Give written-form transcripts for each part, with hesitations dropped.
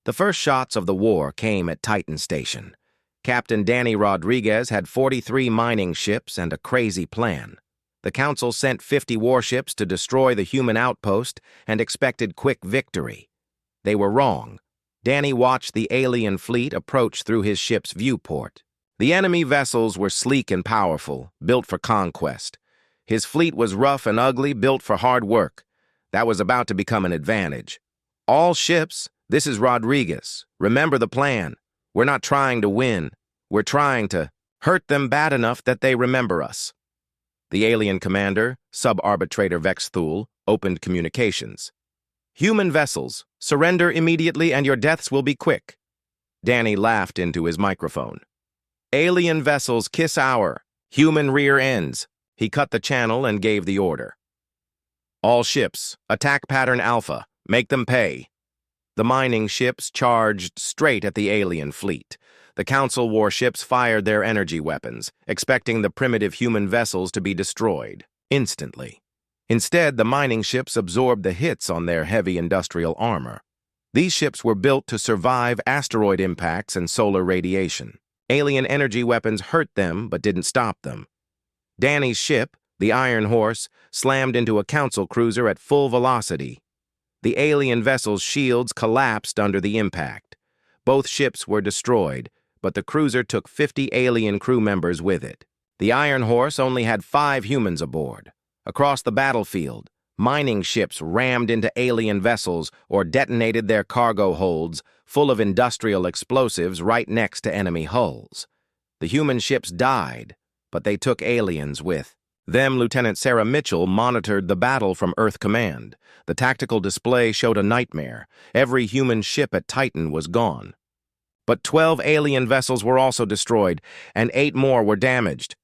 The first shots of the war came at Titan Station. Captain Danny Rodriguez had 43 mining ships and a crazy plan. The Council sent 50 warships to destroy the human outpost and expected quick victory. They were wrong. Danny watched the alien fleet approach through his ship's viewport. The enemy vessels were sleek and powerful, built for conquest. His fleet was rough and ugly, built for hard work. That was about to become an advantage. All ships, this is Rodriguez. Remember the plan. We're not trying to win. We're trying to hurt them bad enough that they remember us. The alien commander, Sub-Arbitrator Vexthul, opened communications. Human vessels, surrender immediately and your deaths will be quick. Danny laughed into his microphone. Alien vessels kiss our human rear ends. He cut the channel and gave the order. All ships, attack pattern Alpha. Make them pay. The mining ships charged straight at the alien fleet. The Council warships fired their energy weapons, expecting the primitive human vessels to be destroyed instantly. Instead, the mining ships absorbed the hits on their heavy industrial armor. These ships were built to survive asteroid impacts and solar radiation. Alien energy weapons hurt them but didn't stop them. Danny's ship, the Iron Horse, slammed into a Council cruiser at full velocity. The alien vessel's shields collapsed under the impact. Both ships were destroyed, but the cruiser took 50 alien crew members with it. The Iron Horse only had 5 humans aboard. Across the battlefield, mining ships rammed into alien vessels or detonated their cargo holds full of industrial explosives right next to enemy hulls. The human ships died, but they took aliens with them. Lieutenant Sarah Mitchell monitored the battle from Earth Command. The tactical display showed a nightmare. Every human ship at Titan was gone. But 12 alien vessels were also destroyed, and 8 more were damaged.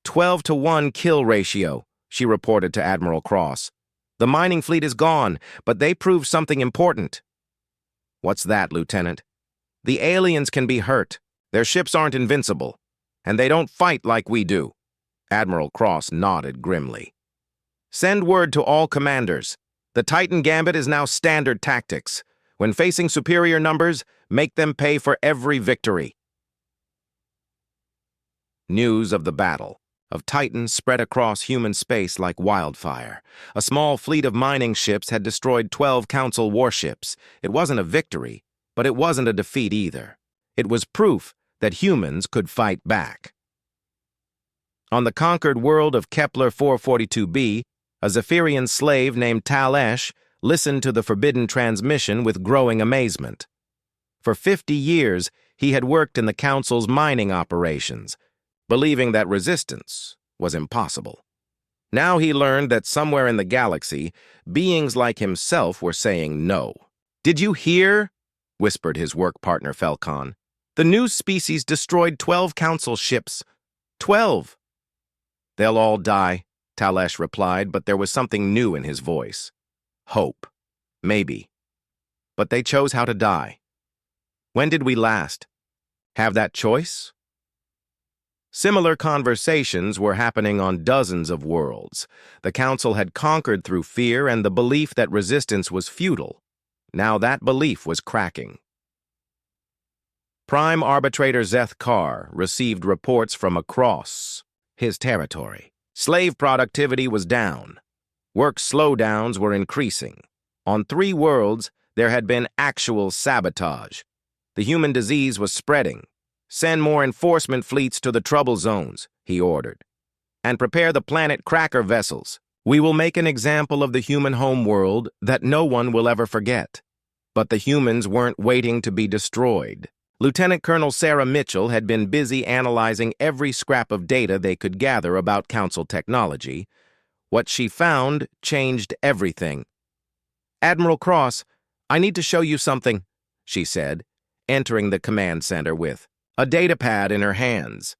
12-to-1 kill ratio, she reported to Admiral Cross. The mining fleet is gone, but they proved something important. What's that, Lieutenant? The aliens can be hurt. Their ships aren't invincible, and they don't fight like we do. Admiral Cross nodded grimly. Send word to all commanders. The Titan Gambit is now standard tactics. When facing superior numbers, make them pay for every victory. News of the battle of Titan spread across human space like wildfire. A small fleet of mining ships had destroyed 12 Council warships. It wasn't a victory, but it wasn't a defeat either. It was proof that humans could fight back. On the conquered world of Kepler 442b, a Zephyrian slave named Tal-Esh listened to the forbidden transmission with growing amazement. For 50 years, he had worked in the Council's mining operations, believing that resistance was impossible. Now he learned that somewhere in the galaxy, beings like himself were saying no. "Did you hear?" whispered his work partner Falcon. "The new species destroyed 12 Council ships. 12! "They'll all die," Tal-Esh replied, but there was something new in his voice. Hope. Maybe. But they chose how to die. When did we last have that choice? Similar conversations were happening on dozens of worlds. The Council had conquered through fear and the belief that resistance was futile. Now that belief was cracking. Prime Arbitrator Zeth Carr received reports from across his territory. Slave productivity was down. Work slowdowns were increasing. On 3 worlds, there had been actual sabotage. The human disease was spreading. "Send more enforcement fleets to the trouble zones," he ordered. "And prepare the planet cracker vessels. We will make an example of the human homeworld that no one will ever forget." But the humans weren't waiting to be destroyed. Lieutenant Colonel Sarah Mitchell had been busy analyzing every scrap of data they could gather about Council technology. What she found changed everything. "Admiral Cross, I need to show you something," she said, entering the command center with a datapad in her hands.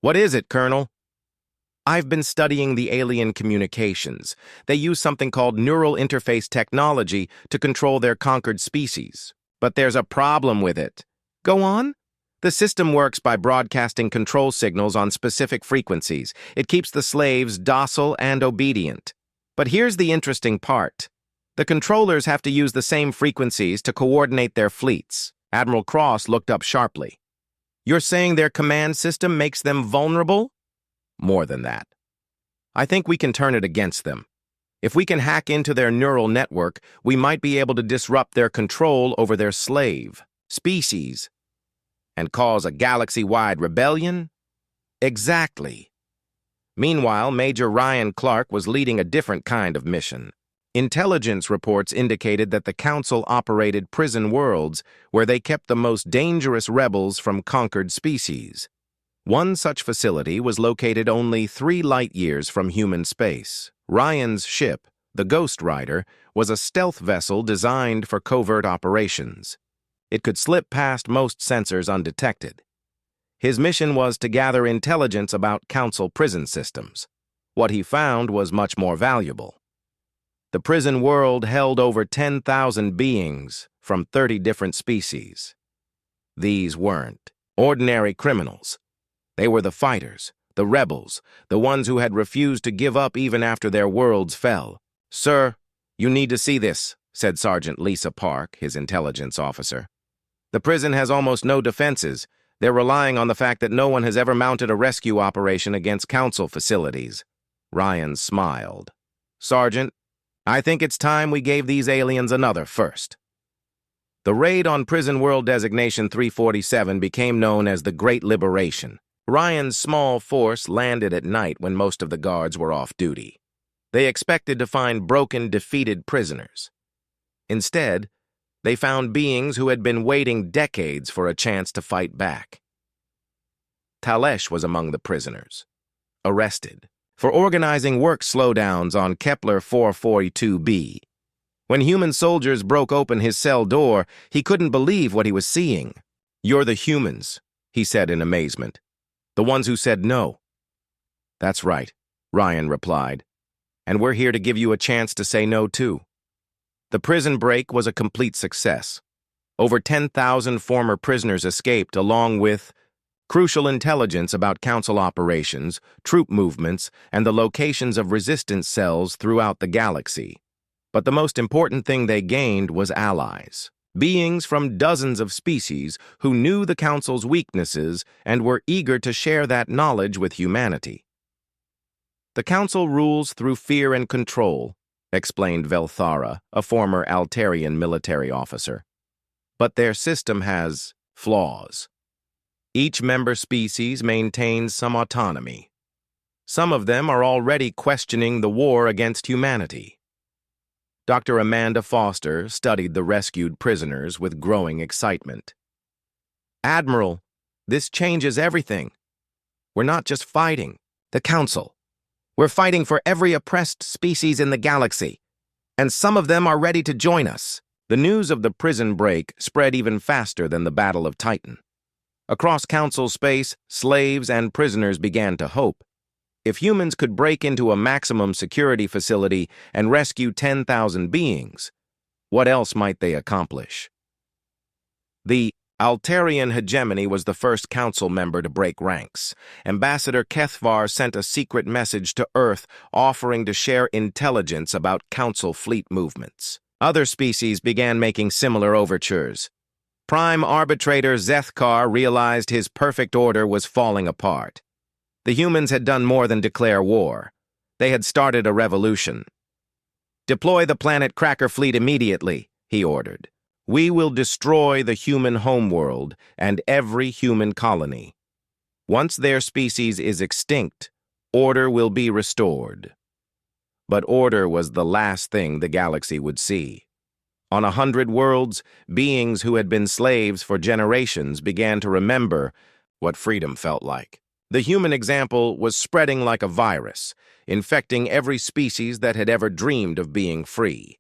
"What is it, Colonel?" "I've been studying the alien communications. They use something called neural interface technology to control their conquered species. But there's a problem with it." "Go on?" "The system works by broadcasting control signals on specific frequencies. It keeps the slaves docile and obedient. But here's the interesting part. The controllers have to use the same frequencies to coordinate their fleets. Admiral Cross looked up sharply. You're saying their command system makes them vulnerable? More than that. I think we can turn it against them. If we can hack into their neural network, we might be able to disrupt their control over their slave species and cause a galaxy-wide rebellion? Exactly. Meanwhile, Major Ryan Clark was leading a different kind of mission. Intelligence reports indicated that the Council operated prison worlds where they kept the most dangerous rebels from conquered species. One such facility was located only 3 light-years from human space. Ryan's ship, the Ghost Rider, was a stealth vessel designed for covert operations. It could slip past most sensors undetected. His mission was to gather intelligence about Council prison systems. What he found was much more valuable. The prison world held over 10,000 beings from 30 different species. These weren't ordinary criminals. They were the fighters, the rebels, the ones who had refused to give up even after their worlds fell. "Sir, you need to see this," said Sergeant Lisa Park, his intelligence officer. "The prison has almost no defenses. They're relying on the fact that no one has ever mounted a rescue operation against Council facilities." Ryan smiled. "Sergeant, I think it's time we gave these aliens another first." The raid on Prison World Designation 347 became known as the Great Liberation. Ryan's small force landed at night when most of the guards were off duty. They expected to find broken, defeated prisoners. Instead, they found beings who had been waiting decades for a chance to fight back. Talesh was among the prisoners, arrested for organizing work slowdowns on Kepler 442b. When human soldiers broke open his cell door, he couldn't believe what he was seeing. "You're the humans," he said in amazement. "The ones who said no." "That's right," Ryan replied. "And we're here to give you a chance to say no too." The prison break was a complete success. Over 10,000 former prisoners escaped, along with crucial intelligence about Council operations, troop movements, and the locations of resistance cells throughout the galaxy. But the most important thing they gained was allies. Beings from dozens of species who knew the Council's weaknesses and were eager to share that knowledge with humanity. "The Council rules through fear and control," explained Velthara, a former Altarian military officer. "But their system has flaws. Each member species maintains some autonomy. Some of them are already questioning the war against humanity." Dr. Amanda Foster studied the rescued prisoners with growing excitement. "Admiral, this changes everything. We're not just fighting the Council. We're fighting for every oppressed species in the galaxy, and some of them are ready to join us." The news of the prison break spread even faster than the Battle of Titan. Across Council space, slaves and prisoners began to hope. If humans could break into a maximum security facility and rescue 10,000 beings, what else might they accomplish? The Altarian hegemony was the first Council member to break ranks. Ambassador Kethvar sent a secret message to Earth offering to share intelligence about Council fleet movements. Other species began making similar overtures. Prime Arbitrator Zethkar realized his perfect order was falling apart. The humans had done more than declare war. They had started a revolution. "Deploy the planet Cracker Fleet immediately," he ordered. "We will destroy the human homeworld and every human colony. Once their species is extinct, order will be restored." But order was the last thing the galaxy would see. On 100 worlds, beings who had been slaves for generations began to remember what freedom felt like. The human example was spreading like a virus, infecting every species that had ever dreamed of being free.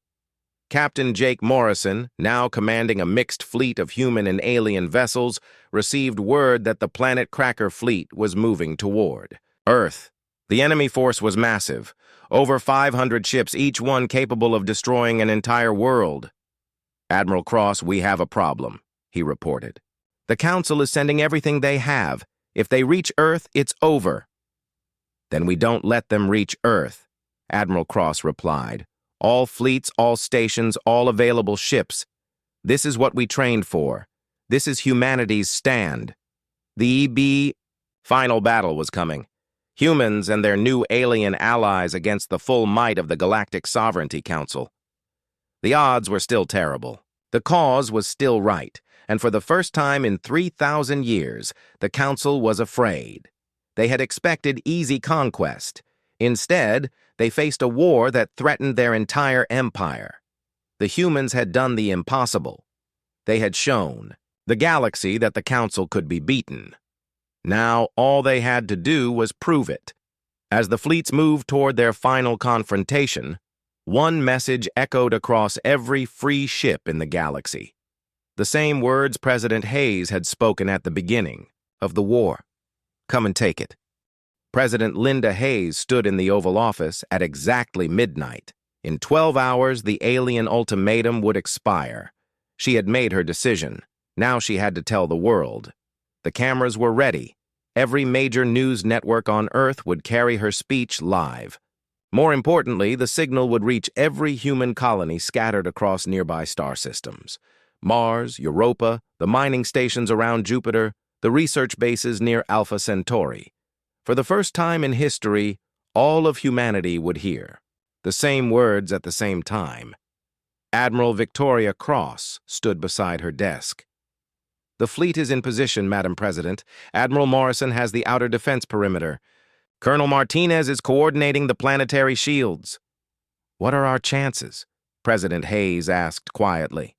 Captain Jake Morrison, now commanding a mixed fleet of human and alien vessels, received word that the planet Cracker Fleet was moving toward Earth. The enemy force was massive, over 500 ships, each one capable of destroying an entire world. "Admiral Cross, we have a problem," he reported. "The Council is sending everything they have. If they reach Earth, it's over." "Then we don't let them reach Earth," Admiral Cross replied. All fleets, all stations, all available ships. This is what we trained for. This is humanity's stand. The EB final battle was coming. Humans and their new alien allies against the full might of the Galactic Sovereignty Council. The odds were still terrible. The cause was still right, and for the first time in 3,000 years, the Council was afraid. They had expected easy conquest. Instead, they faced a war that threatened their entire empire. The humans had done the impossible. They had shown the galaxy that the Council could be beaten. Now, all they had to do was prove it. As the fleets moved toward their final confrontation, one message echoed across every free ship in the galaxy. The same words President Hayes had spoken at the beginning of the war. Come and take it. President Linda Hayes stood in the Oval Office at exactly midnight. In 12 hours, the alien ultimatum would expire. She had made her decision. Now she had to tell the world. The cameras were ready. Every major news network on Earth would carry her speech live. More importantly, the signal would reach every human colony scattered across nearby star systems. Mars, Europa, the mining stations around Jupiter, the research bases near Alpha Centauri. For the first time in history, all of humanity would hear the same words at the same time. Admiral Victoria Cross stood beside her desk. The fleet is in position, Madam President. Admiral Morrison has the outer defense perimeter. Colonel Martinez is coordinating the planetary shields. What are our chances? President Hayes asked quietly.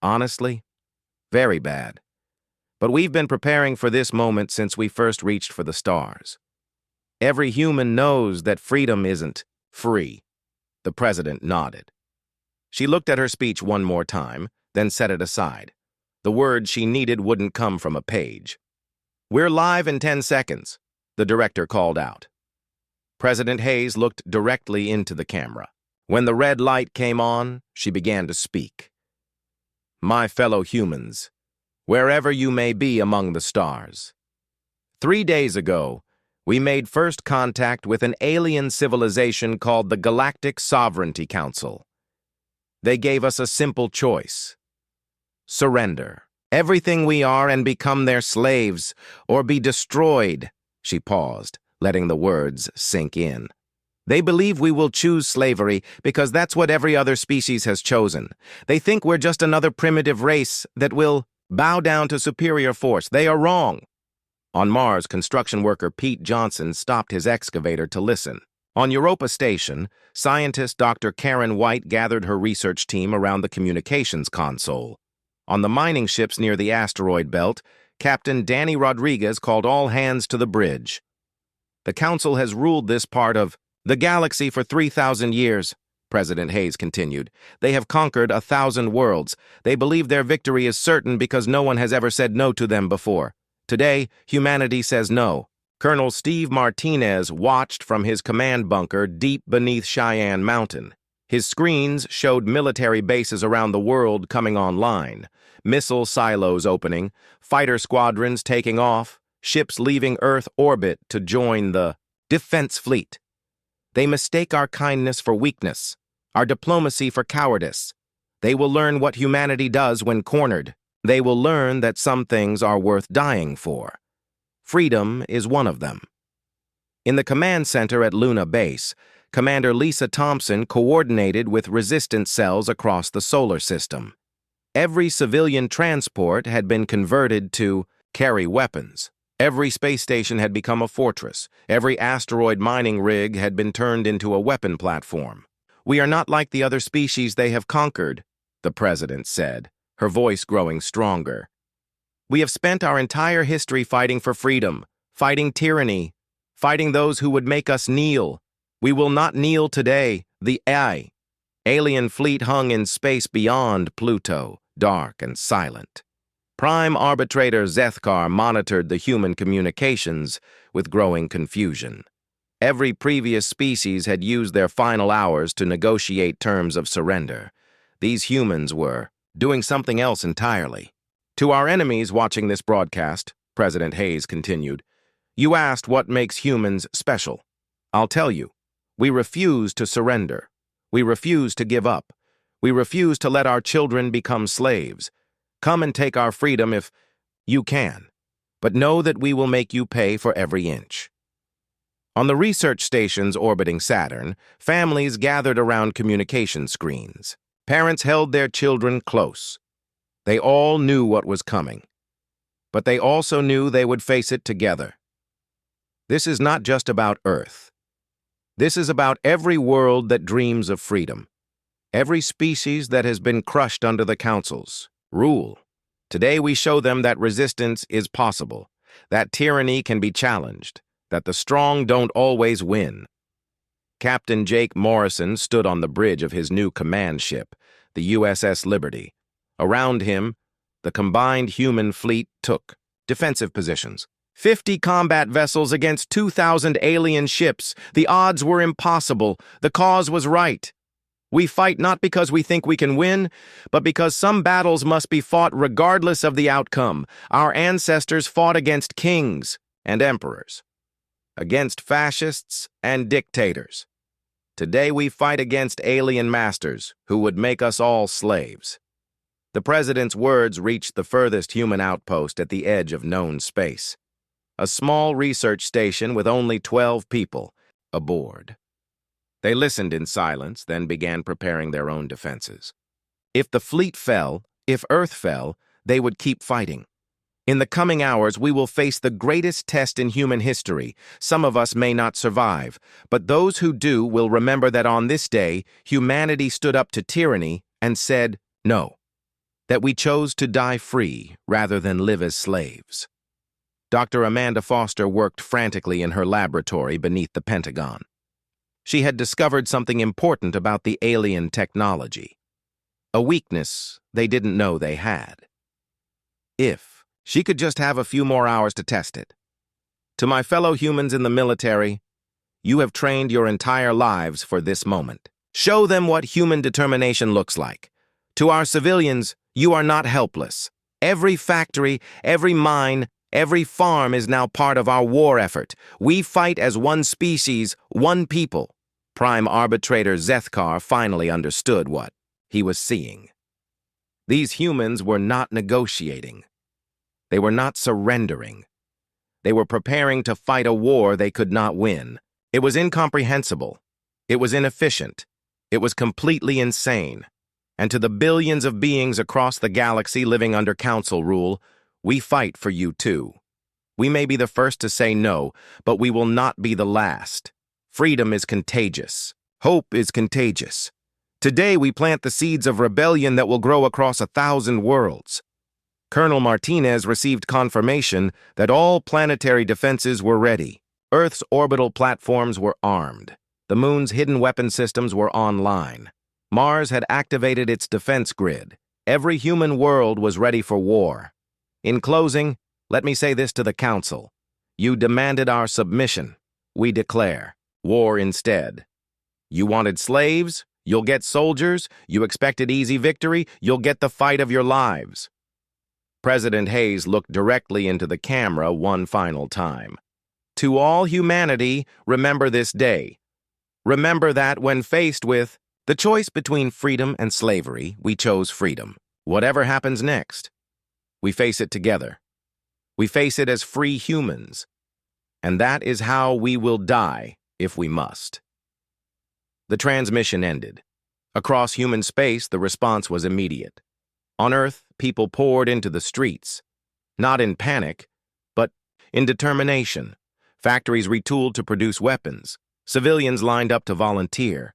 Honestly, very bad. But we've been preparing for this moment since we first reached for the stars. Every human knows that freedom isn't free. The president nodded. She looked at her speech one more time, then set it aside. The words she needed wouldn't come from a page. We're live in 10 seconds, the director called out. President Hayes looked directly into the camera. When the red light came on, she began to speak. My fellow humans, wherever you may be among the stars. 3 days ago, we made first contact with an alien civilization called the Galactic Sovereignty Council. They gave us a simple choice. Surrender everything we are and become their slaves, or be destroyed. She paused, letting the words sink in. They believe we will choose slavery because that's what every other species has chosen. They think we're just another primitive race that will bow down to superior force. They are wrong. On Mars, construction worker Pete Johnson stopped his excavator to listen. On Europa Station, scientist Dr. Karen White gathered her research team around the communications console. On the mining ships near the asteroid belt, Captain Danny Rodriguez called all hands to the bridge. The Council has ruled this part of the galaxy for 3,000 years, President Hayes continued. They have conquered 1,000 worlds. They believe their victory is certain because no one has ever said no to them before. Today, humanity says no. Colonel Steve Martinez watched from his command bunker deep beneath Cheyenne Mountain. His screens showed military bases around the world coming online, missile silos opening, fighter squadrons taking off, ships leaving Earth orbit to join the defense fleet. They mistake our kindness for weakness, our diplomacy for cowardice. They will learn what humanity does when cornered. They will learn that some things are worth dying for. Freedom is one of them. In the command center at Luna Base, Commander Lisa Thompson coordinated with resistance cells across the solar system. Every civilian transport had been converted to carry weapons. Every space station had become a fortress. Every asteroid mining rig had been turned into a weapon platform. We are not like the other species they have conquered, the president said, her voice growing stronger. We have spent our entire history fighting for freedom, fighting tyranny, fighting those who would make us kneel. We will not kneel today. The alien fleet hung in space beyond Pluto, dark and silent. Prime Arbitrator Zethkar monitored the human communications with growing confusion. Every previous species had used their final hours to negotiate terms of surrender. These humans were doing something else entirely. To our enemies watching this broadcast, President Hayes continued, you asked what makes humans special. I'll tell you. We refuse to surrender. We refuse to give up. We refuse to let our children become slaves. Come and take our freedom if you can, but know that we will make you pay for every inch. On the research stations orbiting Saturn, families gathered around communication screens. Parents held their children close. They all knew what was coming, but they also knew they would face it together. This is not just about Earth. This is about every world that dreams of freedom, every species that has been crushed under the Council's rule. Today we show them that resistance is possible, that tyranny can be challenged, that the strong don't always win. Captain Jake Morrison stood on the bridge of his new command ship, the USS Liberty. Around him, the combined human fleet took defensive positions. 50 combat vessels against 2,000 alien ships. The odds were impossible. The cause was right. We fight not because we think we can win, but because some battles must be fought regardless of the outcome. Our ancestors fought against kings and emperors, against fascists and dictators. Today we fight against alien masters who would make us all slaves. The president's words reached the furthest human outpost at the edge of known space, a small research station with only 12 people aboard. They listened in silence, then began preparing their own defenses. If the fleet fell, if Earth fell, they would keep fighting. In the coming hours, we will face the greatest test in human history. Some of us may not survive, but those who do will remember that on this day, humanity stood up to tyranny and said no, that we chose to die free rather than live as slaves. Dr. Amanda Foster worked frantically in her laboratory beneath the Pentagon. She had discovered something important about the alien technology, a weakness they didn't know they had. If she could just have a few more hours to test it. To my fellow humans in the military, you have trained your entire lives for this moment. Show them what human determination looks like. To our civilians, you are not helpless. Every factory, every mine, every farm is now part of our war effort. We fight as one species, one people. Prime Arbitrator Zethkar finally understood what he was seeing. These humans were not negotiating. They were not surrendering. They were preparing to fight a war they could not win. It was incomprehensible. It was inefficient. It was completely insane. And to the billions of beings across the galaxy living under Council rule, we fight for you too. We may be the first to say no, but we will not be the last. Freedom is contagious. Hope is contagious. Today we plant the seeds of rebellion that will grow across 1,000 worlds. Colonel Martinez received confirmation that all planetary defenses were ready. Earth's orbital platforms were armed. The moon's hidden weapon systems were online. Mars had activated its defense grid. Every human world was ready for war. In closing, let me say this to the Council. You demanded our submission. We declare war instead. You wanted slaves? You'll get soldiers. You expected easy victory? You'll get the fight of your lives. President Hayes looked directly into the camera one final time. To all humanity, remember this day. Remember that when faced with the choice between freedom and slavery, we chose freedom. Whatever happens next, we face it together. We face it as free humans. And that is how we will die if we must. The transmission ended. Across human space, the response was immediate. On Earth, people poured into the streets, not in panic, but in determination. Factories retooled to produce weapons. Civilians lined up to volunteer.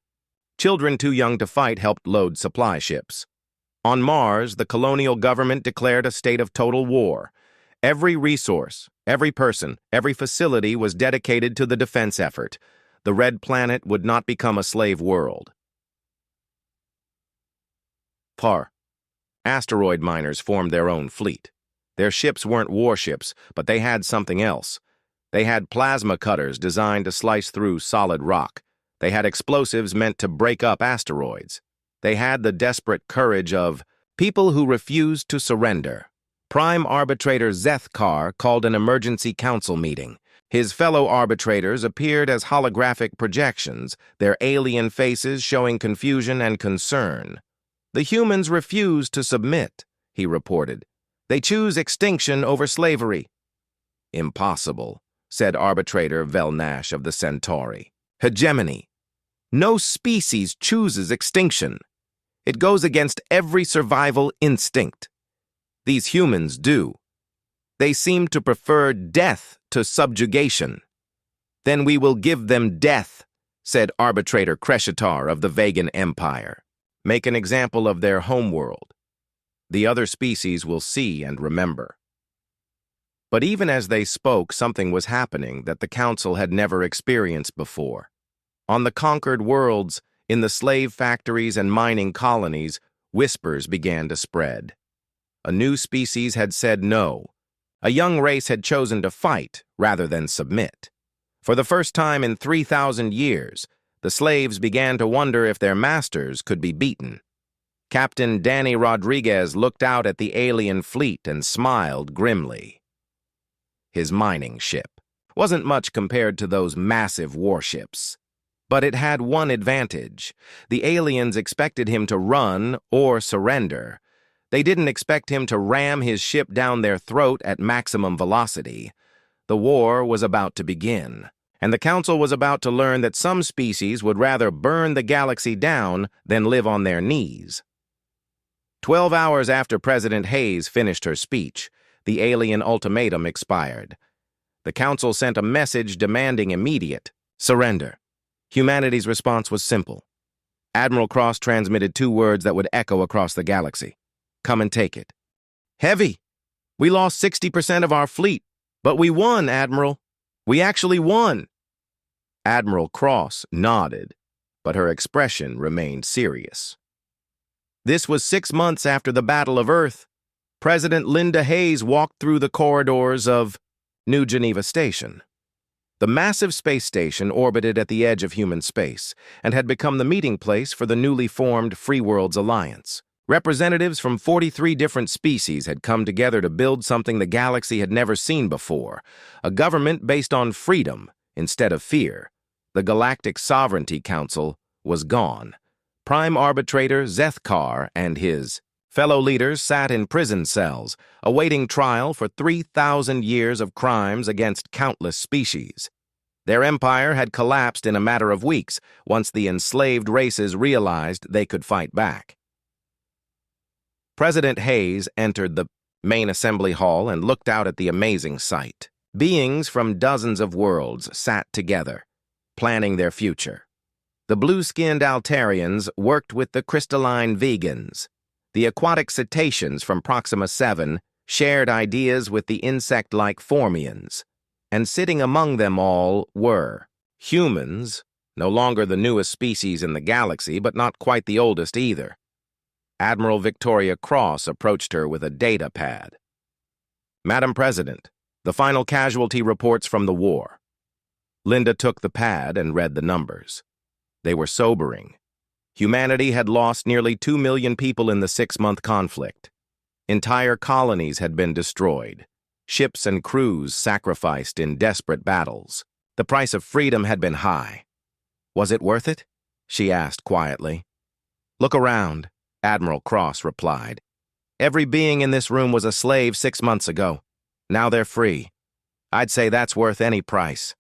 Children too young to fight helped load supply ships. On Mars, the colonial government declared a state of total war. Every resource, every person, every facility was dedicated to the defense effort. The Red Planet would not become a slave world. Asteroid miners formed their own fleet. Their ships weren't warships, but they had something else. They had plasma cutters designed to slice through solid rock. They had explosives meant to break up asteroids. They had the desperate courage of people who refused to surrender. Prime Arbitrator Zethkar called an emergency council meeting. His fellow arbitrators appeared as holographic projections, their alien faces showing confusion and concern. "The humans refuse to submit," he reported. "They choose extinction over slavery." "Impossible," said arbitrator Velnash of the Centauri. "Hegemony. No species chooses extinction. It goes against every survival instinct. These humans do. They seem to prefer death to subjugation." "Then we will give them death," said arbitrator Crescitar of the Vegan Empire. "Make an example of their homeworld. The other species will see and remember." But even as they spoke, something was happening that the council had never experienced before. On the conquered worlds, in the slave factories and mining colonies, whispers began to spread. A new species had said no. A young race had chosen to fight rather than submit. For the first time in 3,000 years, the slaves began to wonder if their masters could be beaten. Captain Danny Rodriguez looked out at the alien fleet and smiled grimly. His mining ship wasn't much compared to those massive warships. But it had one advantage. The aliens expected him to run or surrender. They didn't expect him to ram his ship down their throat at maximum velocity. The war was about to begin, and the Council was about to learn that some species would rather burn the galaxy down than live on their knees. 12 hours after President Hayes finished her speech, the alien ultimatum expired. The Council sent a message demanding immediate surrender. Humanity's response was simple. Admiral Cross transmitted 2 words that would echo across the galaxy. "Come and take it." "Heavy! We lost 60% of our fleet, but we won, Admiral. We actually won." Admiral Cross nodded, but her expression remained serious. This was 6 months after the Battle of Earth. President Linda Hayes walked through the corridors of New Geneva Station. The massive space station orbited at the edge of human space and had become the meeting place for the newly formed Free Worlds Alliance. Representatives from 43 different species had come together to build something the galaxy had never seen before, a government based on freedom instead of fear. The Galactic Sovereignty Council was gone. Prime Arbitrator Zethkar and his fellow leaders sat in prison cells, awaiting trial for 3,000 years of crimes against countless species. Their empire had collapsed in a matter of weeks once the enslaved races realized they could fight back. President Hayes entered the main assembly hall and looked out at the amazing sight. Beings from dozens of worlds sat together, planning their future. The blue-skinned Altarians worked with the crystalline vegans. The aquatic cetaceans from Proxima 7 shared ideas with the insect-like Formians. And sitting among them all were humans, no longer the newest species in the galaxy, but not quite the oldest either. Admiral Victoria Cross approached her with a data pad. "Madam President, the final casualty reports from the war." Linda took the pad and read the numbers. They were sobering. Humanity had lost nearly 2 million people in the 6-month conflict. Entire colonies had been destroyed. Ships and crews sacrificed in desperate battles. The price of freedom had been high. "Was it worth it?" she asked quietly. "Look around," Admiral Cross replied. "Every being in this room was a slave 6 months ago. Now they're free. I'd say that's worth any price."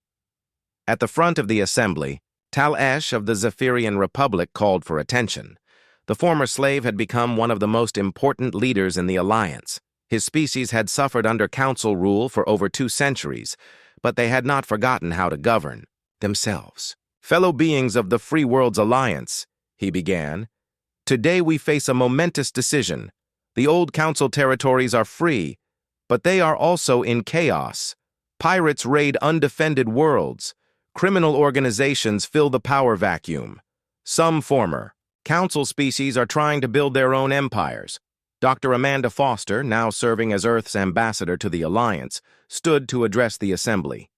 At the front of the assembly, Tal-Esh of the Zephyrian Republic called for attention. The former slave had become one of the most important leaders in the Alliance. His species had suffered under council rule for over 2 centuries, but they had not forgotten how to govern themselves. "Fellow beings of the Free Worlds Alliance," he began, "today we face a momentous decision. The old council territories are free, but they are also in chaos. Pirates raid undefended worlds. Criminal organizations fill the power vacuum. Some former council species are trying to build their own empires." Dr. Amanda Foster, now serving as Earth's ambassador to the Alliance, stood to address the assembly.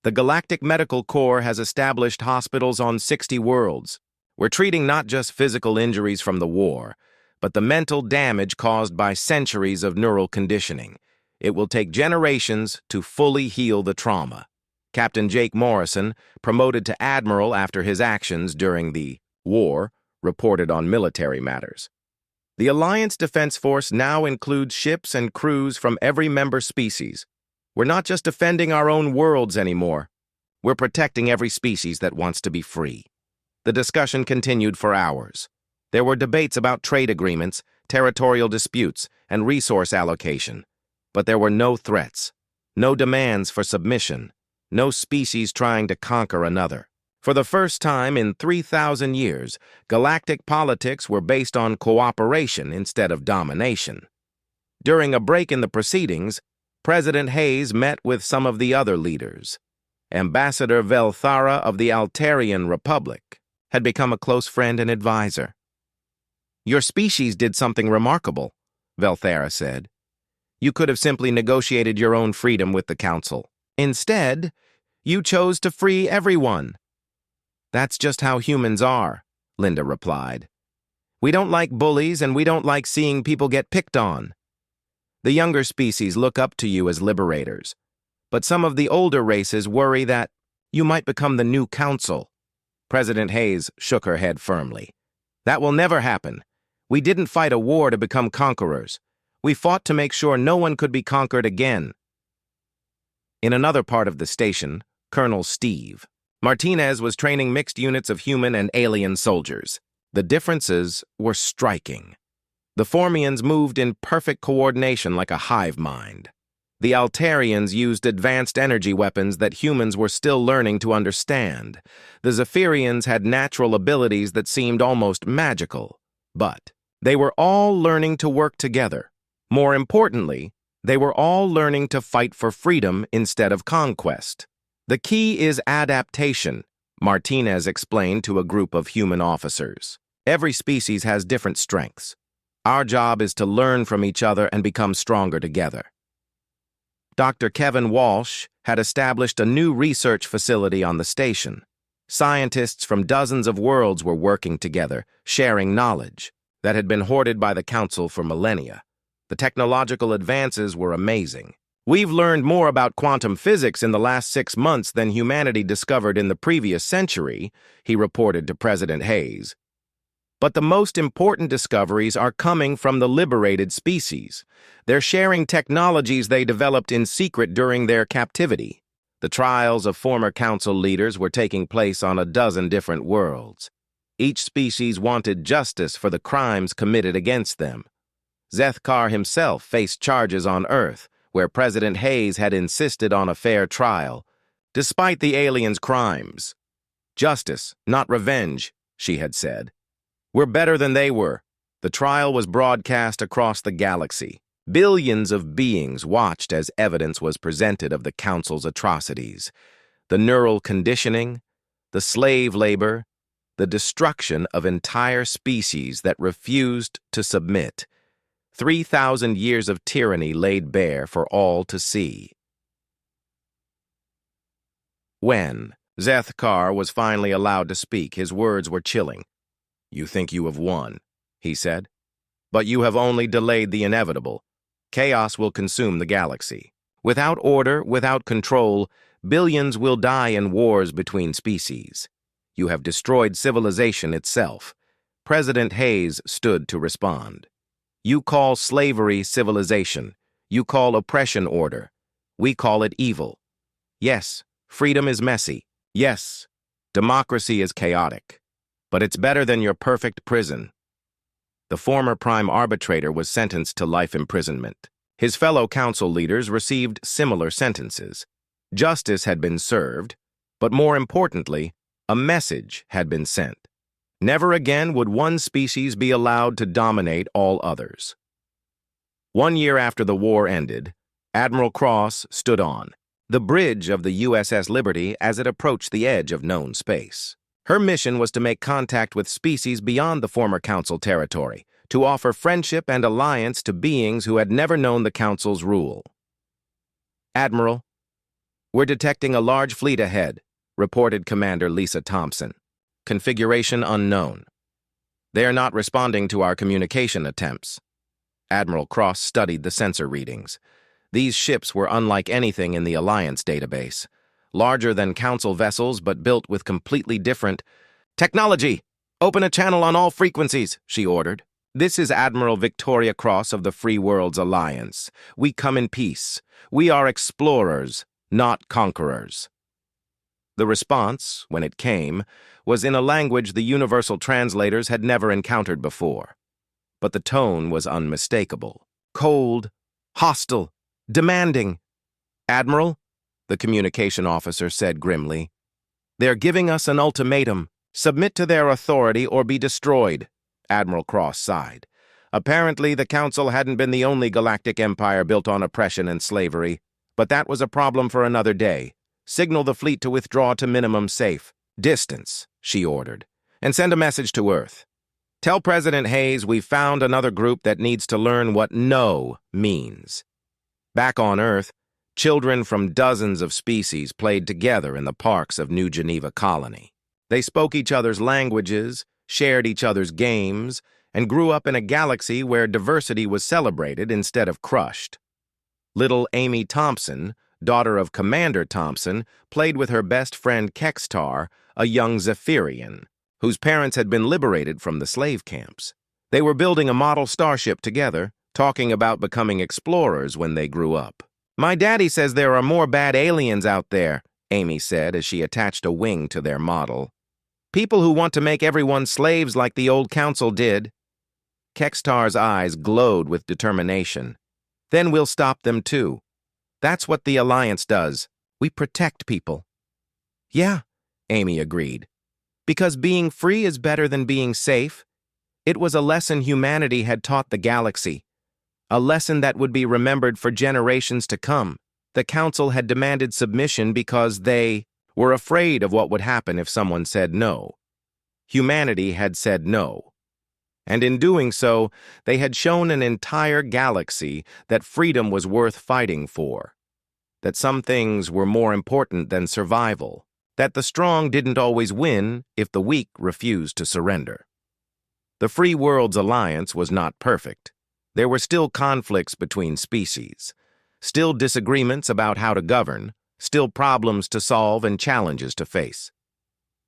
"The Galactic Medical Corps has established hospitals on 60 worlds. We're treating not just physical injuries from the war, but the mental damage caused by centuries of neural conditioning. It will take generations to fully heal the trauma. Captain Jake Morrison, promoted to admiral after his actions during the war, reported on military matters. The Alliance Defense Force now includes ships and crews from every member species. We're not just defending our own worlds anymore. We're protecting every species that wants to be free. The discussion continued for hours. There were debates about trade agreements, territorial disputes, and resource allocation. But there were no threats, no demands for submission, no species trying to conquer another. For the first time in 3,000 years, galactic politics were based on cooperation instead of domination. During a break in the proceedings, President Hayes met with some of the other leaders. Ambassador Velthara of the Altarian Republic had become a close friend and advisor. "Your species did something remarkable," Velthara said. "You could have simply negotiated your own freedom with the Council. Instead, you chose to free everyone." "That's just how humans are," Linda replied. "We don't like bullies and we don't like seeing people get picked on. The younger species look up to you as liberators, but some of the older races worry that you might become the new council." President Hayes shook her head firmly. "That will never happen. We didn't fight a war to become conquerors. We fought to make sure no one could be conquered again." In another part of the station, Colonel Steve Martinez was training mixed units of human and alien soldiers. The differences were striking. The Formians moved in perfect coordination like a hive mind. The Altarians used advanced energy weapons that humans were still learning to understand. The Zephyrians had natural abilities that seemed almost magical. But they were all learning to work together. More importantly, they were all learning to fight for freedom instead of conquest. "The key is adaptation," Martinez explained to a group of human officers. "Every species has different strengths. Our job is to learn from each other and become stronger together." Dr. Kevin Walsh had established a new research facility on the station. Scientists from dozens of worlds were working together, sharing knowledge that had been hoarded by the Council for millennia. The technological advances were amazing. "We've learned more about quantum physics in the last 6 months than humanity discovered in the previous century," he reported to President Hayes. "But the most important discoveries are coming from the liberated species. They're sharing technologies they developed in secret during their captivity." The trials of former council leaders were taking place on a dozen different worlds. Each species wanted justice for the crimes committed against them. Zethkar himself faced charges on Earth, where President Hayes had insisted on a fair trial, despite the aliens' crimes. "Justice, not revenge," she had said. "We're better than they were." The trial was broadcast across the galaxy. Billions of beings watched as evidence was presented of the Council's atrocities. The neural conditioning, the slave labor, the destruction of entire species that refused to submit. 3,000 years of tyranny laid bare for all to see. When Zethkar was finally allowed to speak, his words were chilling. "You think you have won," he said. "But you have only delayed the inevitable. Chaos will consume the galaxy. Without order, without control, billions will die in wars between species. You have destroyed civilization itself." President Hayes stood to respond. "You call slavery civilization. You call oppression order. We call it evil. Yes, freedom is messy. Yes, democracy is chaotic. But it's better than your perfect prison." The former prime arbitrator was sentenced to life imprisonment. His fellow council leaders received similar sentences. Justice had been served, but more importantly, a message had been sent. Never again would one species be allowed to dominate all others. 1 year after the war ended, Admiral Cross stood on the bridge of the USS Liberty as it approached the edge of known space. Her mission was to make contact with species beyond the former Council territory, to offer friendship and alliance to beings who had never known the Council's rule. "Admiral, we're detecting a large fleet ahead," reported Commander Lisa Thompson. "Configuration unknown. They are not responding to our communication attempts." Admiral Cross studied the sensor readings. These ships were unlike anything in the Alliance database. Larger than Council vessels, but built with completely different technology. Open a channel on all frequencies, she ordered. This is Admiral Victoria Cross of the Free Worlds Alliance. We come in peace. We are explorers, not conquerors. The response, when it came, was in a language the universal translators had never encountered before. But the tone was unmistakable. Cold, hostile, demanding. "Admiral," the communication officer said grimly, "they're giving us an ultimatum. Submit to their authority or be destroyed." Admiral Cross sighed. Apparently, the Council hadn't been the only galactic empire built on oppression and slavery, but that was a problem for another day. "Signal the fleet to withdraw to minimum safe distance," she ordered, "and send a message to Earth. Tell President Hayes we've found another group that needs to learn what no means." Back on Earth, children from dozens of species played together in the parks of New Geneva Colony. They spoke each other's languages, shared each other's games, and grew up in a galaxy where diversity was celebrated instead of crushed. Little Amy Thompson, daughter of Commander Thompson, played with her best friend Kextar, a young Zephyrian, whose parents had been liberated from the slave camps. They were building a model starship together, talking about becoming explorers when they grew up. "My daddy says there are more bad aliens out there," Amy said as she attached a wing to their model. "People who want to make everyone slaves like the old council did." Kextar's eyes glowed with determination. "Then we'll stop them too. That's what the Alliance does. We protect people." "Yeah," Amy agreed. "Because being free is better than being safe." It was a lesson humanity had taught the galaxy. A lesson that would be remembered for generations to come. The Council had demanded submission because they were afraid of what would happen if someone said no. Humanity had said no. And in doing so, they had shown an entire galaxy that freedom was worth fighting for. That some things were more important than survival. That the strong didn't always win if the weak refused to surrender. The Free Worlds Alliance was not perfect. There were still conflicts between species, still disagreements about how to govern, still problems to solve and challenges to face.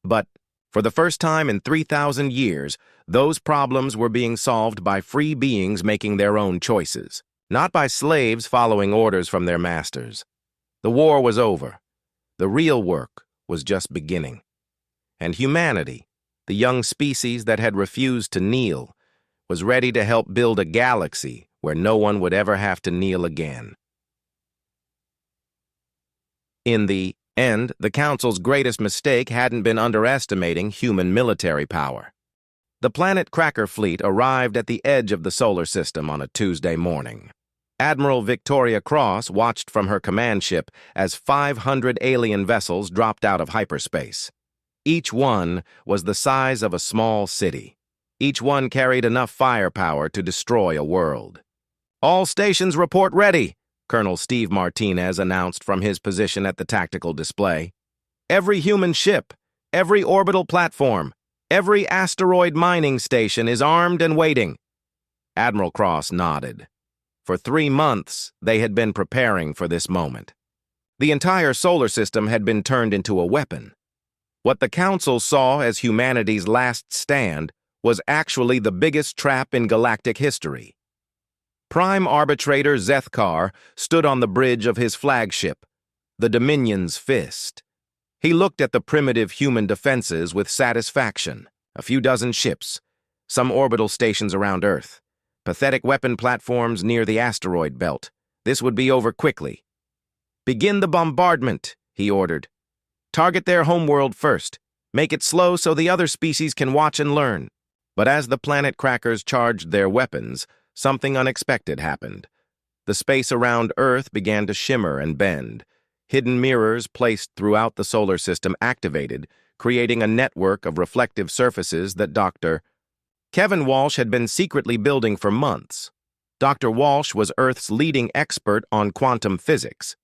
But for the first time in 3,000 years, those problems were being solved by free beings making their own choices, not by slaves following orders from their masters. The war was over. The real work was just beginning. And humanity, the young species that had refused to kneel, was ready to help build a galaxy where no one would ever have to kneel again. In the end, the Council's greatest mistake hadn't been underestimating human military power. The Planet Cracker fleet arrived at the edge of the solar system on a Tuesday morning. Admiral Victoria Cross watched from her command ship as 500 alien vessels dropped out of hyperspace. Each one was the size of a small city. Each one carried enough firepower to destroy a world. "All stations report ready," Colonel Steve Martinez announced from his position at the tactical display. "Every human ship, every orbital platform, every asteroid mining station is armed and waiting." Admiral Cross nodded. For 3 months, they had been preparing for this moment. The entire solar system had been turned into a weapon. What the Council saw as humanity's last stand was actually the biggest trap in galactic history. Prime Arbitrator Zethkar stood on the bridge of his flagship, the Dominion's Fist. He looked at the primitive human defenses with satisfaction. A few dozen ships, some orbital stations around Earth, pathetic weapon platforms near the asteroid belt. This would be over quickly. "Begin the bombardment," he ordered. "Target their homeworld first. Make it slow so the other species can watch and learn." But as the planet crackers charged their weapons, something unexpected happened. The space around Earth began to shimmer and bend. Hidden mirrors placed throughout the solar system activated, creating a network of reflective surfaces that Dr. Kevin Walsh had been secretly building for months. Dr. Walsh was Earth's leading expert on quantum physics.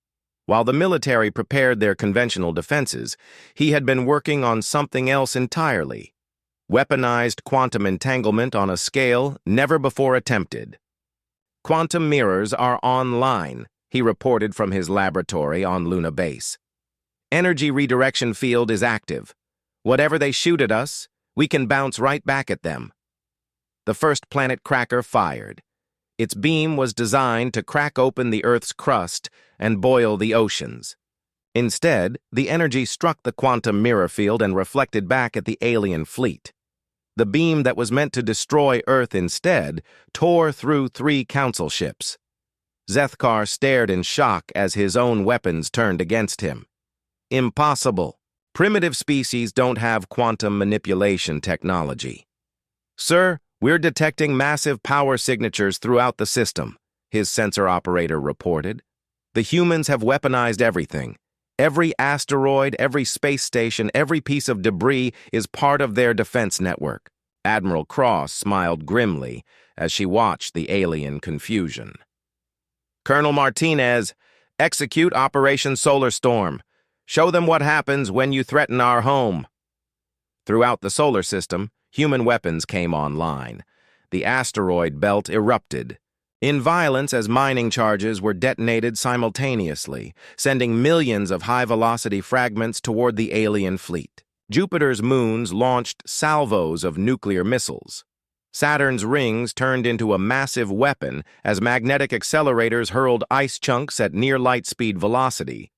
While the military prepared their conventional defenses, he had been working on something else entirely. Weaponized quantum entanglement on a scale never before attempted. "Quantum mirrors are online," he reported from his laboratory on Luna Base. "Energy redirection field is active. Whatever they shoot at us, we can bounce right back at them." The first planet cracker fired. Its beam was designed to crack open the Earth's crust and boil the oceans. Instead, the energy struck the quantum mirror field and reflected back at the alien fleet. The beam that was meant to destroy Earth instead tore through 3 council ships. Zethkar stared in shock as his own weapons turned against him. Impossible. Primitive species don't have quantum manipulation technology. "Sir, we're detecting massive power signatures throughout the system," his sensor operator reported. "The humans have weaponized everything. Every asteroid, every space station, every piece of debris is part of their defense network." Admiral Cross smiled grimly as she watched the alien confusion. "Colonel Martinez, execute Operation Solar Storm. Show them what happens when you threaten our home." Throughout the solar system, human weapons came online. The asteroid belt erupted in violence as mining charges were detonated simultaneously, sending millions of high-velocity fragments toward the alien fleet. Jupiter's moons launched salvos of nuclear missiles. Saturn's rings turned into a massive weapon as magnetic accelerators hurled ice chunks at near-light-speed velocity.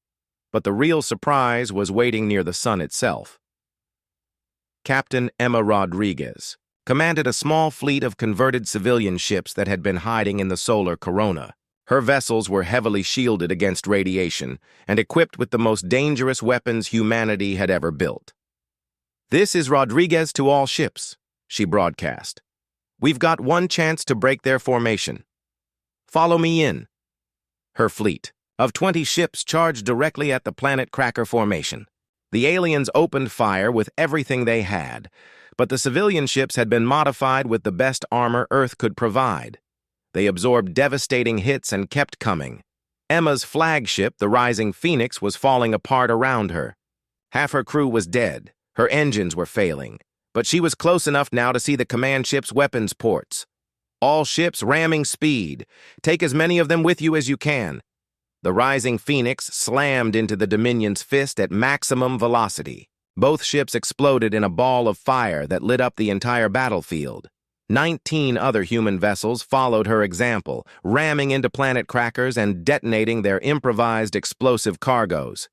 But the real surprise was waiting near the sun itself. Captain Emma Rodriguez commanded a small fleet of converted civilian ships that had been hiding in the solar corona. Her vessels were heavily shielded against radiation and equipped with the most dangerous weapons humanity had ever built. "This is Rodriguez to all ships," she broadcast. "We've got one chance to break their formation. Follow me in." Her fleet of 20 ships charged directly at the planet cracker formation. The aliens opened fire with everything they had, but the civilian ships had been modified with the best armor Earth could provide. They absorbed devastating hits and kept coming. Emma's flagship, the Rising Phoenix, was falling apart around her. Half her crew was dead. Her engines were failing, but she was close enough now to see the command ship's weapons ports. "All ships ramming speed. Take as many of them with you as you can." The Rising Phoenix slammed into the Dominion's fist at maximum velocity. Both ships exploded in a ball of fire that lit up the entire battlefield. 19 other human vessels followed her example, ramming into planet crackers and detonating their improvised explosive cargoes.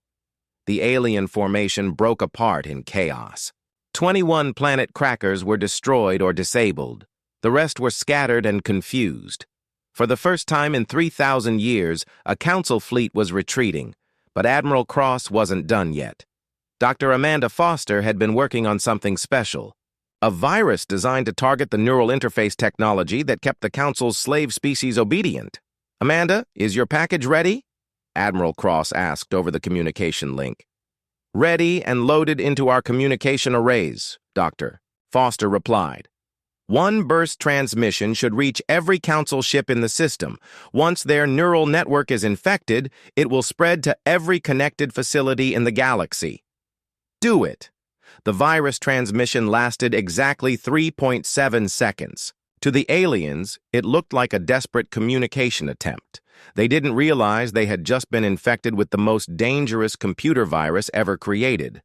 The alien formation broke apart in chaos. 21 planet crackers were destroyed or disabled. The rest were scattered and confused. For the first time in 3,000 years, a council fleet was retreating, but Admiral Cross wasn't done yet. Dr. Amanda Foster had been working on something special, a virus designed to target the neural interface technology that kept the Council's slave species obedient. "Amanda, is your package ready?" Admiral Cross asked over the communication link. "Ready and loaded into our communication arrays, Doctor," Foster replied. "One burst transmission should reach every council ship in the system. Once their neural network is infected, it will spread to every connected facility in the galaxy." Do it. The virus transmission lasted exactly 3.7 seconds. To the aliens, it looked like a desperate communication attempt. They didn't realize they had just been infected with the most dangerous computer virus ever created.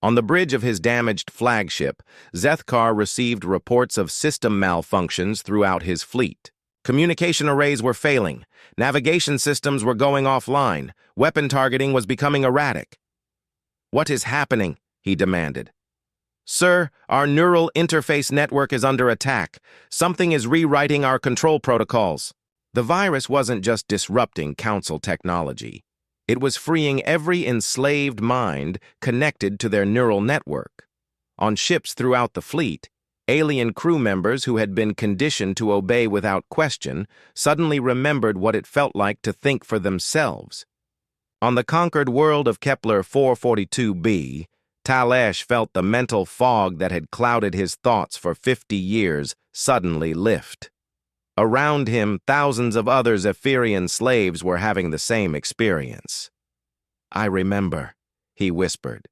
On the bridge of his damaged flagship, Zethkar received reports of system malfunctions throughout his fleet. Communication arrays were failing, navigation systems were going offline, weapon targeting was becoming erratic. "What is happening?" he demanded. "Sir, our neural interface network is under attack. Something is rewriting our control protocols." The virus wasn't just disrupting Council technology. It was freeing every enslaved mind connected to their neural network. On ships throughout the fleet, alien crew members who had been conditioned to obey without question suddenly remembered what it felt like to think for themselves. On the conquered world of Kepler 442b, Talesh felt the mental fog that had clouded his thoughts for 50 years suddenly lift. Around him, thousands of other Zephyrian slaves were having the same experience. "I remember," he whispered.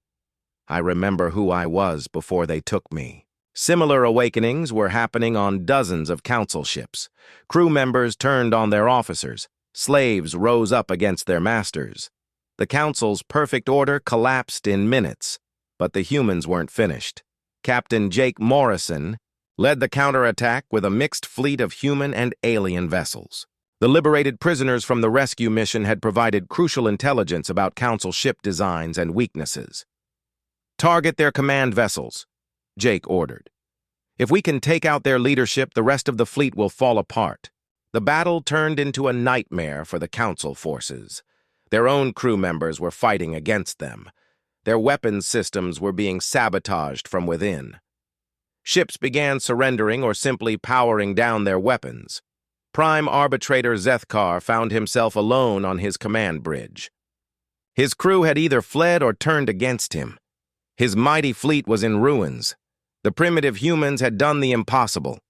"I remember who I was before they took me." Similar awakenings were happening on dozens of council ships. Crew members turned on their officers. Slaves rose up against their masters. The council's perfect order collapsed in minutes, but the humans weren't finished. Captain Jake Morrison led the counterattack with a mixed fleet of human and alien vessels. The liberated prisoners from the rescue mission had provided crucial intelligence about Council ship designs and weaknesses. "Target their command vessels," Jake ordered. "If we can take out their leadership, the rest of the fleet will fall apart." The battle turned into a nightmare for the Council forces. Their own crew members were fighting against them. Their weapons systems were being sabotaged from within. Ships began surrendering or simply powering down their weapons. Prime Arbitrator Zethkar found himself alone on his command bridge. His crew had either fled or turned against him. His mighty fleet was in ruins. The primitive humans had done the impossible.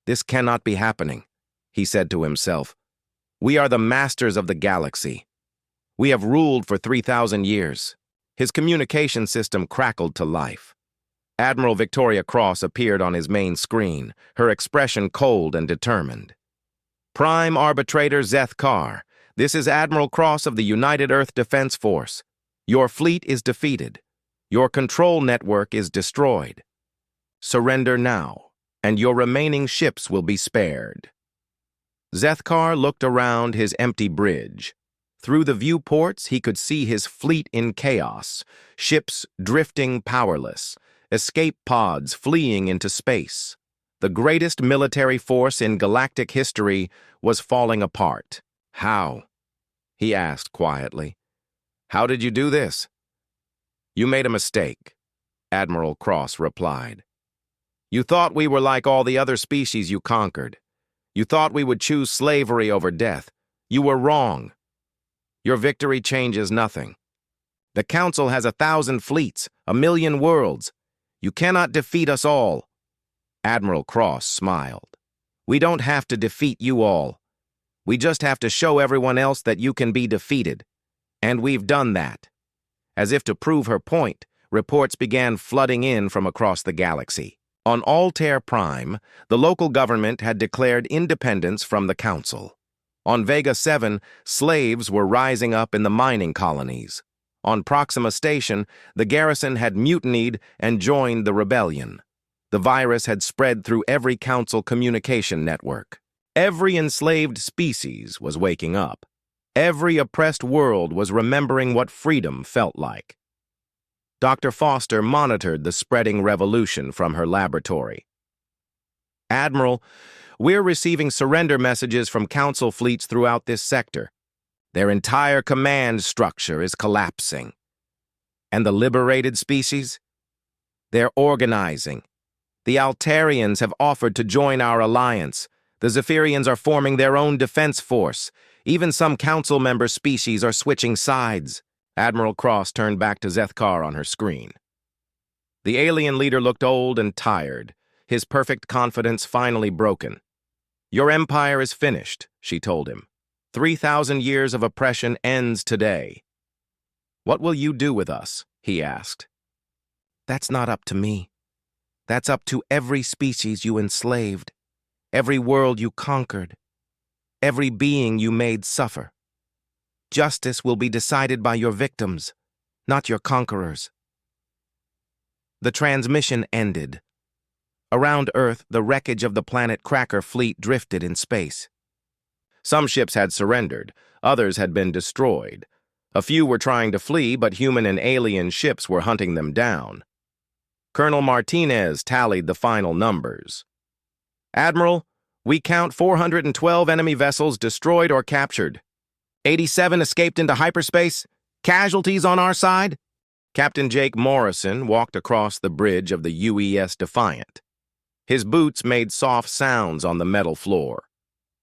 "This cannot be happening," he said to himself. "We are the masters of the galaxy. We have ruled for 3,000 years. His communication system crackled to life. Admiral Victoria Cross appeared on his main screen, her expression cold and determined. "Prime Arbitrator Zethkar, this is Admiral Cross of the United Earth Defense Force. Your fleet is defeated. Your control network is destroyed. Surrender now, and your remaining ships will be spared." Zethkar looked around his empty bridge. Through the viewports, he could see his fleet in chaos, ships drifting powerless, escape pods fleeing into space. The greatest military force in galactic history was falling apart. "How?" he asked quietly. "How did you do this?" "You made a mistake," Admiral Cross replied. "You thought we were like all the other species you conquered. You thought we would choose slavery over death. You were wrong. Your victory changes nothing. The Council has 1,000 fleets, 1,000,000 worlds. You cannot defeat us all." Admiral Cross smiled. "We don't have to defeat you all. We just have to show everyone else that you can be defeated. And we've done that." As if to prove her point, reports began flooding in from across the galaxy. On Altair Prime, the local government had declared independence from the Council. On Vega 7, slaves were rising up in the mining colonies. On Proxima Station, the garrison had mutinied and joined the rebellion. The virus had spread through every Council communication network. Every enslaved species was waking up. Every oppressed world was remembering what freedom felt like. Dr. Foster monitored the spreading revolution from her laboratory. "Admiral, we're receiving surrender messages from Council fleets throughout this sector. Their entire command structure is collapsing. And the liberated species? They're organizing. The Altarians have offered to join our alliance. The Zephyrians are forming their own defense force. Even some Council member species are switching sides." Admiral Cross turned back to Zethkar on her screen. The alien leader looked old and tired, his perfect confidence finally broken. "Your empire is finished," she told him. 3,000 years of oppression ends today." "What will you do with us?" he asked. "That's not up to me. That's up to every species you enslaved, every world you conquered, every being you made suffer. Justice will be decided by your victims, not your conquerors." The transmission ended. Around Earth, the wreckage of the planet Cracker fleet drifted in space. Some ships had surrendered, others had been destroyed. A few were trying to flee, but human and alien ships were hunting them down. Colonel Martinez tallied the final numbers. "Admiral, we count 412 enemy vessels destroyed or captured. 87 escaped into hyperspace. Casualties on our side?" Captain Jake Morrison walked across the bridge of the UES Defiant. His boots made soft sounds on the metal floor.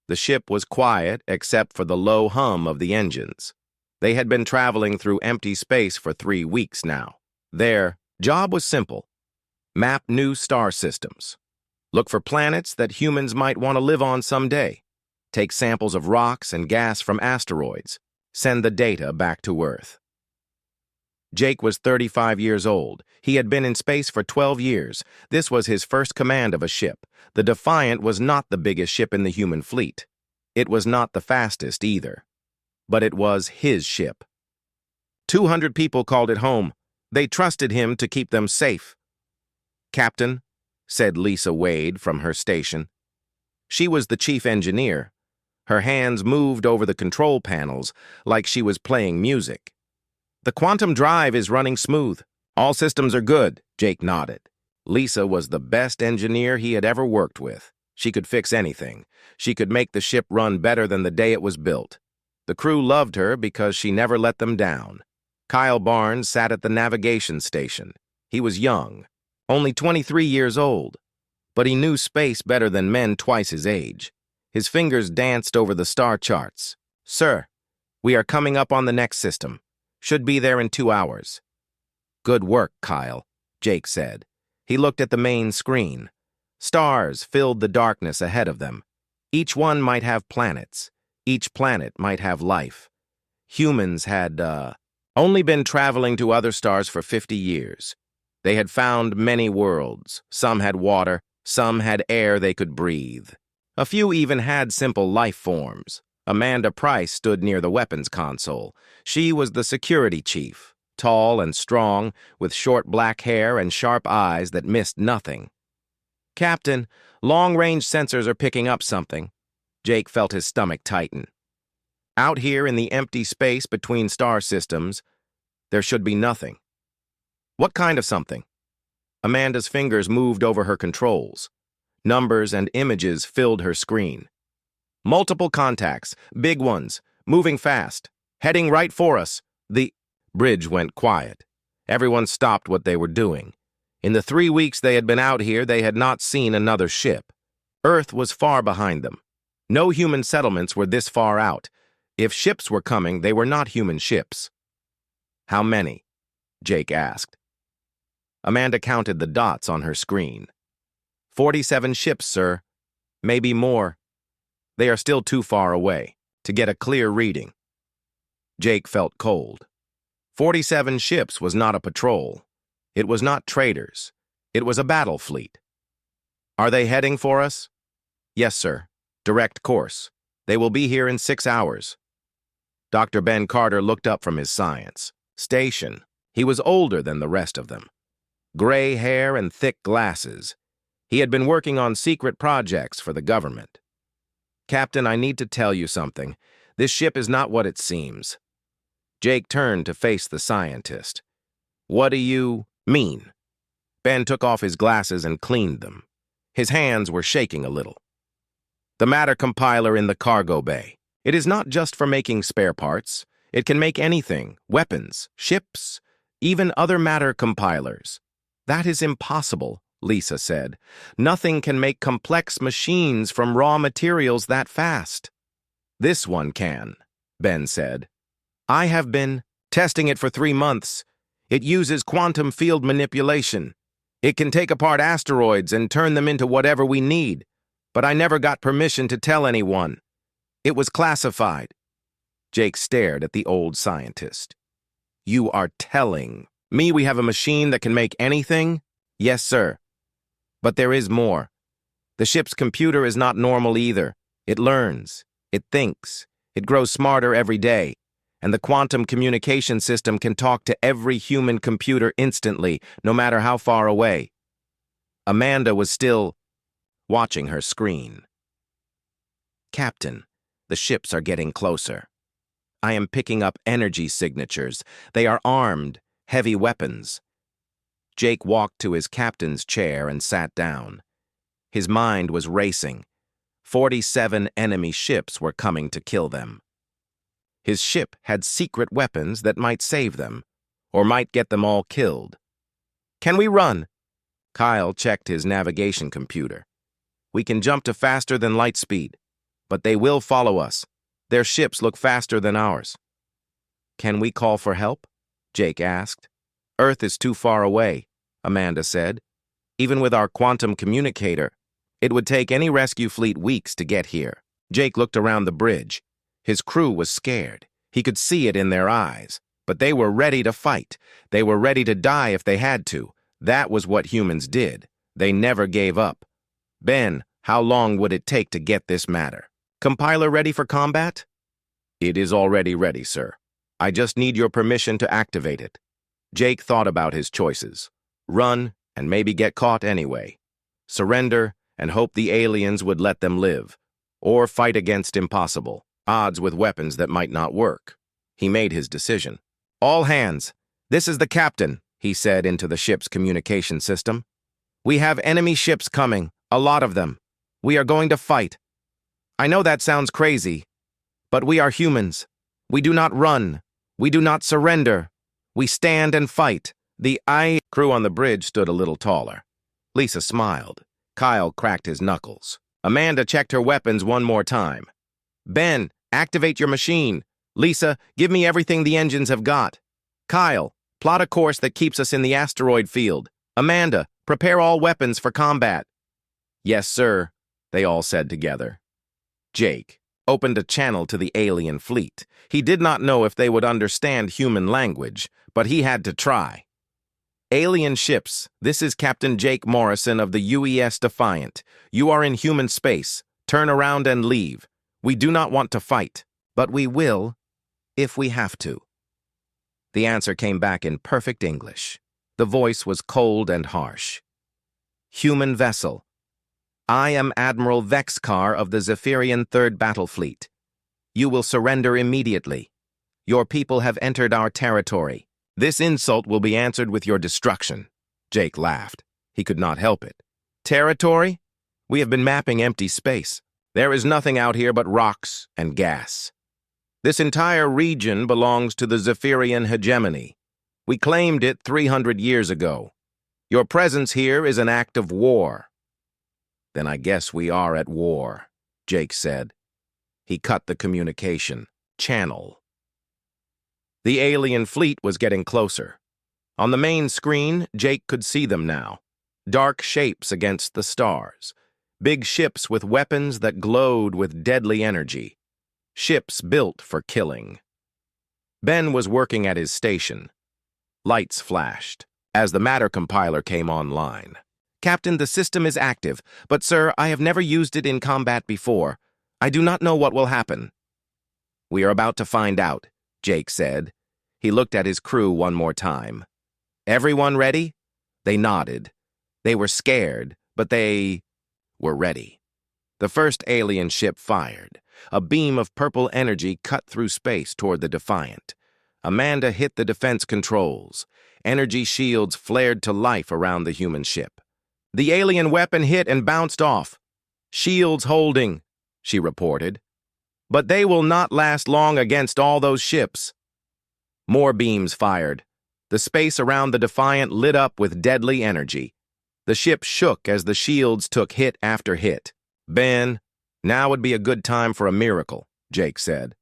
The ship was quiet except for the low hum of the engines. They had been traveling through empty space for 3 weeks now. Their job was simple: map new star systems. Look for planets that humans might want to live on someday. Take samples of rocks and gas from asteroids. Send the data back to Earth. Jake was 35 years old. He had been in space for 12 years. This was his first command of a ship. The Defiant was not the biggest ship in the human fleet. It was not the fastest either, but it was his ship. 200 people called it home. They trusted him to keep them safe. "Captain," said Lisa Wade from her station. She was the chief engineer. Her hands moved over the control panels like she was playing music. "The quantum drive is running smooth. All systems are good," Jake nodded. Lisa was the best engineer he had ever worked with. She could fix anything. She could make the ship run better than the day it was built. The crew loved her because she never let them down. Kyle Barnes sat at the navigation station. He was young, only 23 years old, but he knew space better than men twice his age. His fingers danced over the star charts. "Sir, we are coming up on the next system. Should be there in 2 hours." "Good work, Kyle," Jake said. He looked at the main screen. Stars filled the darkness ahead of them. Each one might have planets. Each planet might have life. Humans had, only been traveling to other stars for 50 years. They had found many worlds. Some had water, some had air they could breathe. A few even had simple life forms. Amanda Price stood near the weapons console. She was the security chief, tall and strong, with short black hair and sharp eyes that missed nothing. "Captain, long-range sensors are picking up something." Jake felt his stomach tighten. Out here in the empty space between star systems, there should be nothing. "What kind of something?" Amanda's fingers moved over her controls. Numbers and images filled her screen. "Multiple contacts, big ones, moving fast, heading right for us." The bridge went quiet. Everyone stopped what they were doing. In the 3 weeks they had been out here, they had not seen another ship. Earth was far behind them. No human settlements were this far out. If ships were coming, they were not human ships. "How many?" Jake asked. Amanda counted the dots on her screen. 47 ships, sir. Maybe more. They are still too far away to get a clear reading." Jake felt cold. 47 ships was not a patrol. It was not traders. It was a battle fleet. "Are they heading for us?" "Yes, sir. Direct course. They will be here in 6 hours." Dr. Ben Carter looked up from his science station. He was older than the rest of them. Gray hair and thick glasses. He had been working on secret projects for the government. "Captain, I need to tell you something. This ship is not what it seems." Jake turned to face the scientist. "What do you mean?" Ben took off his glasses and cleaned them. His hands were shaking a little. "The matter compiler in the cargo bay. It is not just for making spare parts. It can make anything, weapons, ships, even other matter compilers." "That is impossible," Lisa said. "Nothing can make complex machines from raw materials that fast." "This one can," Ben said. "I have been testing it for 3 months. It uses quantum field manipulation. It can take apart asteroids and turn them into whatever we need, but I never got permission to tell anyone. It was classified." Jake stared at the old scientist. "You are telling me we have a machine that can make anything?" "Yes, sir. But there is more. The ship's computer is not normal either. It learns, it thinks, it grows smarter every day, and the quantum communication system can talk to every human computer instantly, no matter how far away." Amanda was still watching her screen. "Captain, the ships are getting closer. I am picking up energy signatures. They are armed, heavy weapons." Jake walked to his captain's chair and sat down. His mind was racing. 47 enemy ships were coming to kill them. His ship had secret weapons that might save them, or might get them all killed. "Can we run?" Kyle checked his navigation computer. "We can jump to faster than light speed, but they will follow us. Their ships look faster than ours." "Can we call for help?" Jake asked. "Earth is too far away," Amanda said. "Even with our quantum communicator, it would take any rescue fleet weeks to get here." Jake looked around the bridge. His crew was scared. He could see it in their eyes. But they were ready to fight. They were ready to die if they had to. That was what humans did. They never gave up. "Ben, how long would it take to get this matter?" Compiler ready for combat? It is already ready, sir. I just need your permission to activate it. Jake thought about his choices. Run and maybe get caught anyway. Surrender and hope the aliens would let them live. Or fight against impossible odds with weapons that might not work. He made his decision. All hands, this is the captain, he said into the ship's communication system. We have enemy ships coming, a lot of them. We are going to fight. I know that sounds crazy, but we are humans. We do not run. We do not surrender. We stand and fight. The crew on the bridge stood a little taller. Lisa smiled. Kyle cracked his knuckles. Amanda checked her weapons one more time. Ben, activate your machine. Lisa, give me everything the engines have got. Kyle, plot a course that keeps us in the asteroid field. Amanda, prepare all weapons for combat. Yes, sir, they all said together. Jake opened a channel to the alien fleet. He did not know if they would understand human language, but he had to try. Alien ships, this is Captain Jake Morrison of the UES Defiant. You are in human space. Turn around and leave. We do not want to fight, but we will if we have to. The answer came back in perfect English. The voice was cold and harsh. Human vessel. I am Admiral Vexcar of the Zephyrian 3rd Battle Fleet. You will surrender immediately. Your people have entered our territory. This insult will be answered with your destruction. Jake laughed. He could not help it. Territory? We have been mapping empty space. There is nothing out here but rocks and gas. This entire region belongs to the Zephyrian hegemony. We claimed it 300 years ago. Your presence here is an act of war. Then I guess we are at war, Jake said. He cut the communication channel. The alien fleet was getting closer. On the main screen, Jake could see them now. Dark shapes against the stars. Big ships with weapons that glowed with deadly energy. Ships built for killing. Ben was working at his station. Lights flashed as the matter compiler came online. Captain, the system is active, but sir, I have never used it in combat before. I do not know what will happen. We are about to find out, Jake said. He looked at his crew one more time. Everyone ready? They nodded. They were scared, but they were ready. The first alien ship fired. A beam of purple energy cut through space toward the Defiant. Amanda hit the defense controls. Energy shields flared to life around the human ship. The alien weapon hit and bounced off. Shields holding, she reported. But they will not last long against all those ships. More beams fired. The space around the Defiant lit up with deadly energy. The ship shook as the shields took hit after hit. Ben, now would be a good time for a miracle, Jake said.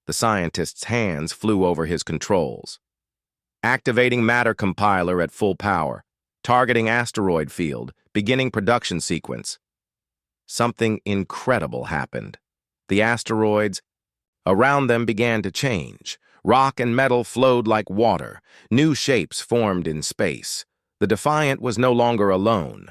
The scientist's hands flew over his controls. Activating matter compiler at full power. Targeting asteroid field, beginning production sequence. Something incredible happened. The asteroids around them began to change. Rock and metal flowed like water. New shapes formed in space. The Defiant was no longer alone.